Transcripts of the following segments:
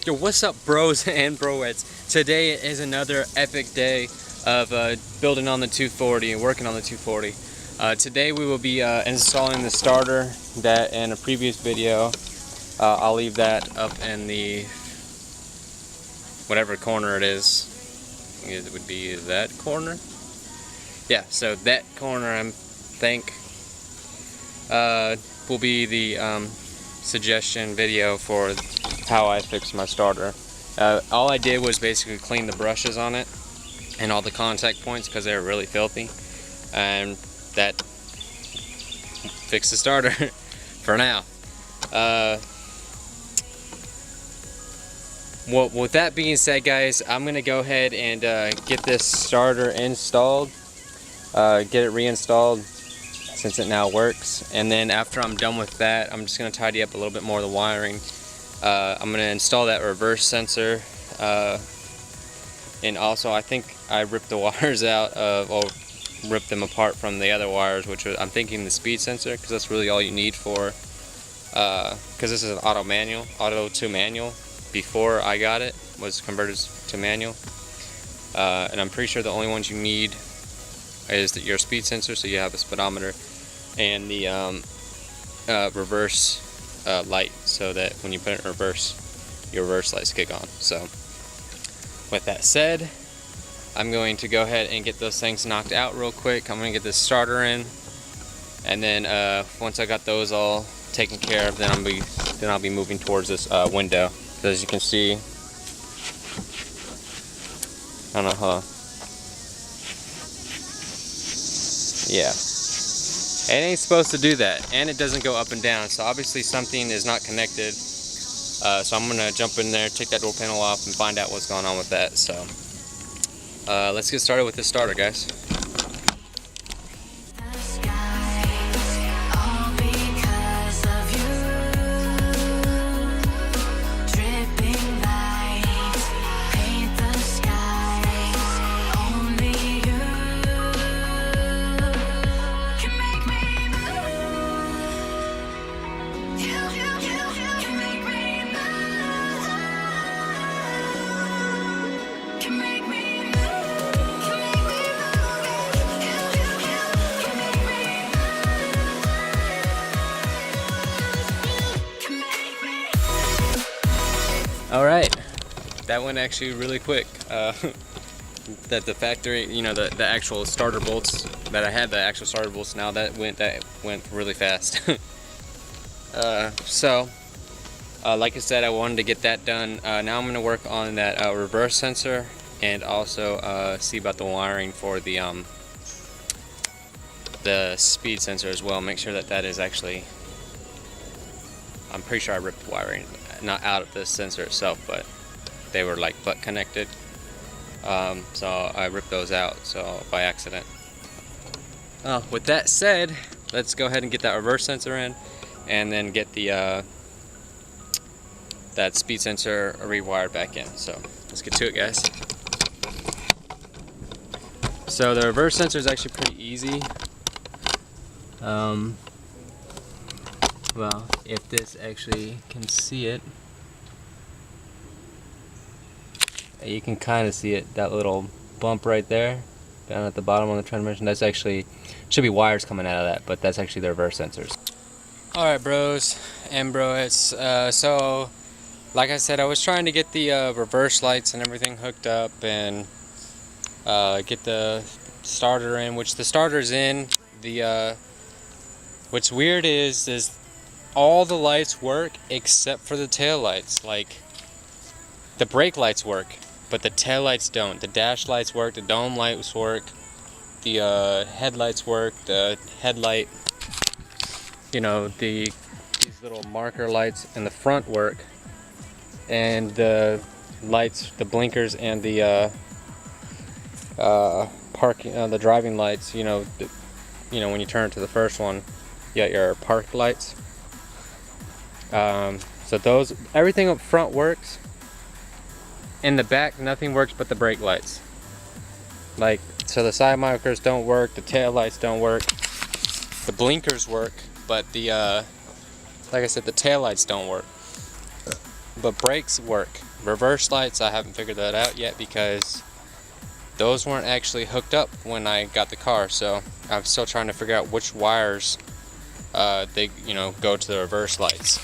Yo, what's up, bros and broettes? Today is another epic day of building on the 240 and working on the 240. Today we will be installing the starter that in a previous video. I'll leave that up in the whatever corner it is. It would be that corner. Yeah, so that corner I think will be the suggestion video for how I fixed my starter. All I did was basically clean the brushes on it and all the contact points because they were really filthy, and that fixed the starter for now. Well, with that being said, guys, I'm gonna go ahead and get this starter installed, get it reinstalled since it now works, and then after I'm done with that, I'm just gonna tidy up a little bit more of the wiring. I'm going to install that reverse sensor, and also I think I ripped the wires out of, or ripped them apart from the other wires, which was, I'm thinking, the speed sensor, because that's really all you need for, because this is an auto to manual. Before I got it, was converted to manual, and I'm pretty sure the only ones you need is your speed sensor, so you have a speedometer, and the reverse light, so that when you put it in reverse, your reverse lights kick on. So with that said, I'm going to go ahead and get those things knocked out real quick. I'm going to get this starter in, and then once I got those all taken care of, then I'll be moving towards this window. So as you can see, I don't know how. Yeah. It ain't supposed to do that, and it doesn't go up and down, so obviously something is not connected. So I'm gonna jump in there, take that door panel off, and find out what's going on with that. So let's get started with this starter, guys. Alright, that went actually really quick. That the factory, you know, the actual starter bolts that I had, the actual starter bolts, now that went really fast. Like I said, I wanted to get that done. Now I'm going to work on that reverse sensor, and also see about the wiring for the speed sensor as well. Make sure that that is actually, I'm pretty sure I ripped the wiring, not out of the sensor itself, but they were like butt connected, so I ripped those out, so by accident. With that said, let's go ahead and get that reverse sensor in, and then get the that speed sensor rewired back in. So let's get to it, guys. So the reverse sensor is actually pretty easy. Well, if this actually can see it, you can kind of see it, that little bump right there down at the bottom on the transmission. That's actually, should be wires coming out of that, but that's actually the reverse sensors. Alright, bros and broettes, so like I said, I was trying to get the reverse lights and everything hooked up, and get the starter in, which the starter's in. What's weird is all the lights work except for the tail lights. Like, the brake lights work, but the tail lights don't. The dash lights work, the dome lights work, the headlights work, the headlight, you know, these little marker lights in the front work, and the lights, the blinkers, and the parking, the driving lights. You know, when you turn to the first one, you got your park lights. So those, everything up front works. In the back, nothing works but the brake lights. Like, so the side markers don't work, the tail lights don't work, the blinkers work, but the like I said, the tail lights don't work. But brakes work. Reverse lights, I haven't figured that out yet because those weren't actually hooked up when I got the car, so I'm still trying to figure out which wires they go to the reverse lights.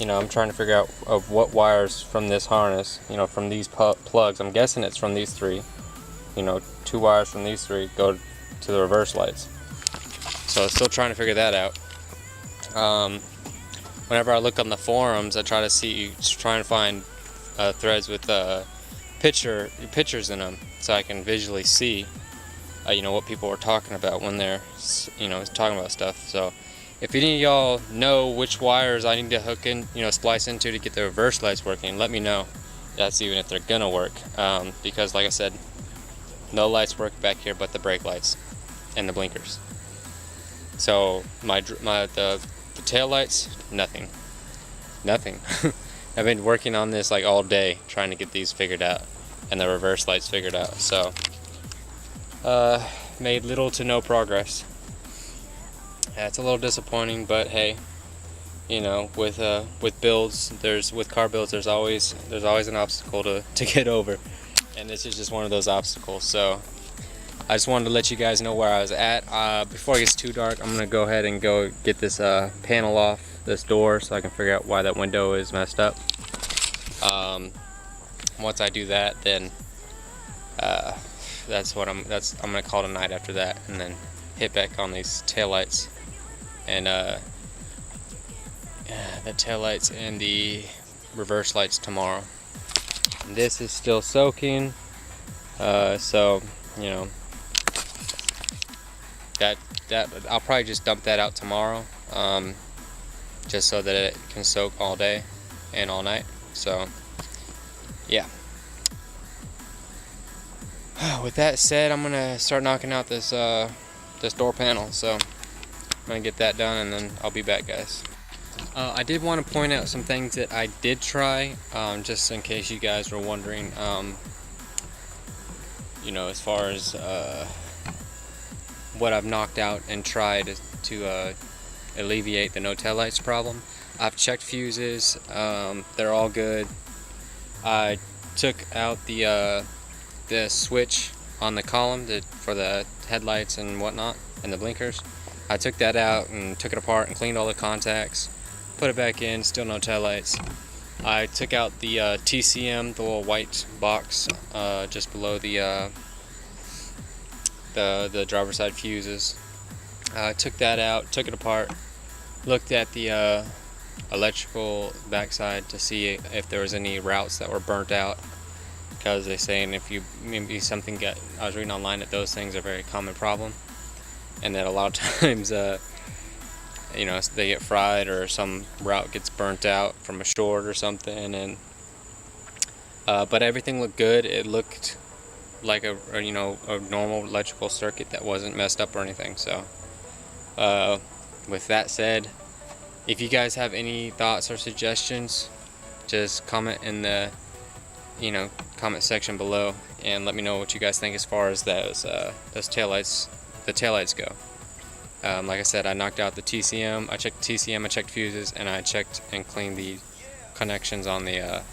I'm trying to figure out of what wires from this harness, from these plugs. I'm guessing it's from these three. 2 wires from these 3 go to the reverse lights. So I'm still trying to figure that out. Whenever I look on the forums, I try to find threads with pictures in them, so I can visually see, what people were talking about when they're, talking about stuff. So if any of y'all know which wires I need to hook in, splice into to get the reverse lights working, let me know. That's even if they're gonna work, because like I said, no lights work back here but the brake lights and the blinkers. So the tail lights, nothing. I've been working on this like all day trying to get these figured out and the reverse lights figured out. So made little to no progress. Yeah, it's a little disappointing, but hey, with builds, with car builds, there's always an obstacle to get over, and this is just one of those obstacles. So I just wanted to let you guys know where I was at. Before it gets too dark, I'm gonna go ahead and go get this panel off this door so I can figure out why that window is messed up. Once I do that, then I'm gonna call it a night after that, and then hit back on these taillights and the taillights and the reverse lights tomorrow. And this is still soaking, so that I'll probably just dump that out tomorrow, just so that it can soak all day and all night. So yeah. With that said, I'm gonna start knocking out this door panel. So I'm gonna get that done, and then I'll be back, guys. I did want to point out some things that I did try, just in case you guys were wondering, as far as what I've knocked out and tried to alleviate the no taillights problem. I've checked fuses, they're all good. I took out the switch on the column for the headlights and whatnot, and the blinkers. I took that out and took it apart and cleaned all the contacts, put it back in, still no taillights. I took out the TCM, the little white box just below the driver's side fuses. Took that out, took it apart, looked at the electrical backside to see if there was any routes that were burnt out, because they're saying if you maybe something I was reading online that those things are a very common problem, and that a lot of times they get fried or some route gets burnt out from a short or something. And but everything looked good. It looked like a normal electrical circuit that wasn't messed up or anything. So with that said, if you guys have any thoughts or suggestions, just comment in the comment section below and let me know what you guys think as far as those taillights, the taillights go. Like I said, I knocked out the TCM, I checked TCM, I checked fuses, and I checked and cleaned the connections on the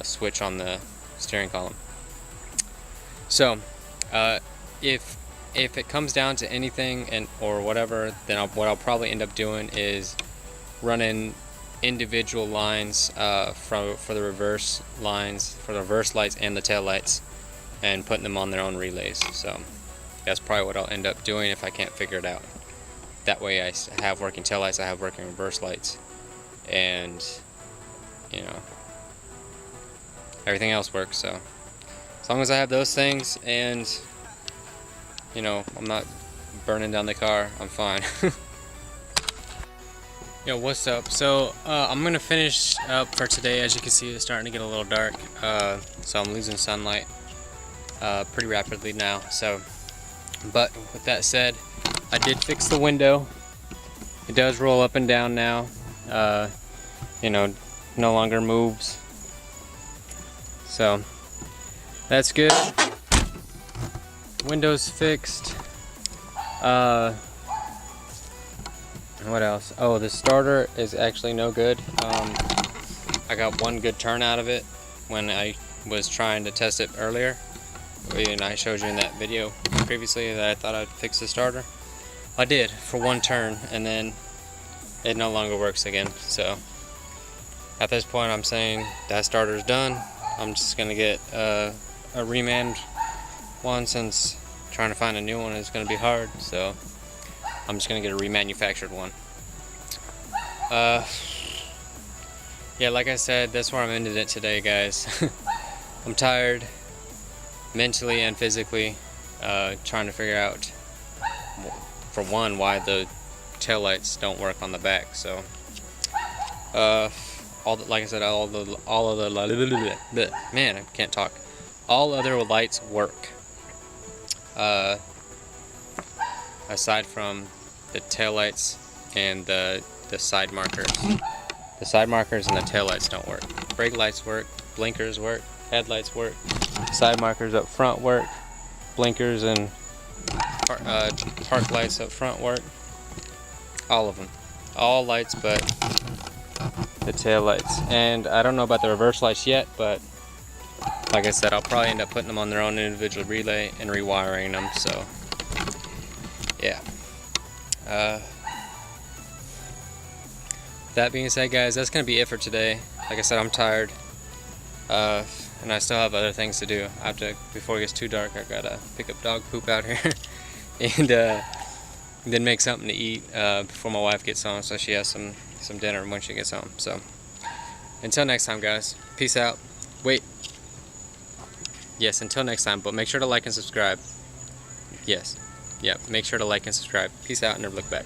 switch on the steering column. So if it comes down to anything or whatever, then what I'll probably end up doing is running individual lines for the reverse lines, for the reverse lights and the tail lights, and putting them on their own relays. So that's probably what I'll end up doing if I can't figure it out. That way I have working tail lights, I have working reverse lights, and everything else works. So as long as I have those things and I'm not burning down the car, I'm fine. Yo, what's up? So I'm gonna finish up for today. As you can see, it's starting to get a little dark, so I'm losing sunlight pretty rapidly now. So, but with that said, I did fix the window. It does roll up and down now. No longer moves. So that's good. Window's fixed. What else? Oh, the starter is actually no good. I got one good turn out of it when I was trying to test it earlier, and I showed you in that video previously that I thought I'd fix the starter. I did for one turn, and then it no longer works again. So at this point, I'm saying that starter's done. I'm just gonna get a reman one, since trying to find a new one is gonna be hard. So I'm just gonna get a remanufactured one. Yeah, like I said, that's where I'm ended it today, guys. I'm tired, mentally and physically, trying to figure out, for one, why the taillights don't work on the back. So, like I said, all of the man, I can't talk. All other lights work, aside from the taillights and the side markers. The side markers and the taillights don't work. Brake lights work, blinkers work, headlights work, side markers up front work, blinkers and park lights up front work. All of them. All lights but the taillights. And I don't know about the reverse lights yet, but like I said, I'll probably end up putting them on their own individual relay and rewiring them. So, yeah. That being said, guys, that's going to be it for today. Like I said, I'm tired, and I still have other things to do. I have to, before it gets too dark, I gotta pick up dog poop out here, and then make something to eat before my wife gets home, so she has some dinner when she gets home. So, until next time, guys, peace out. Wait, yes, until next time, but make sure to like and subscribe. Yes, yeah, make sure to like and subscribe. Peace out, and never look back.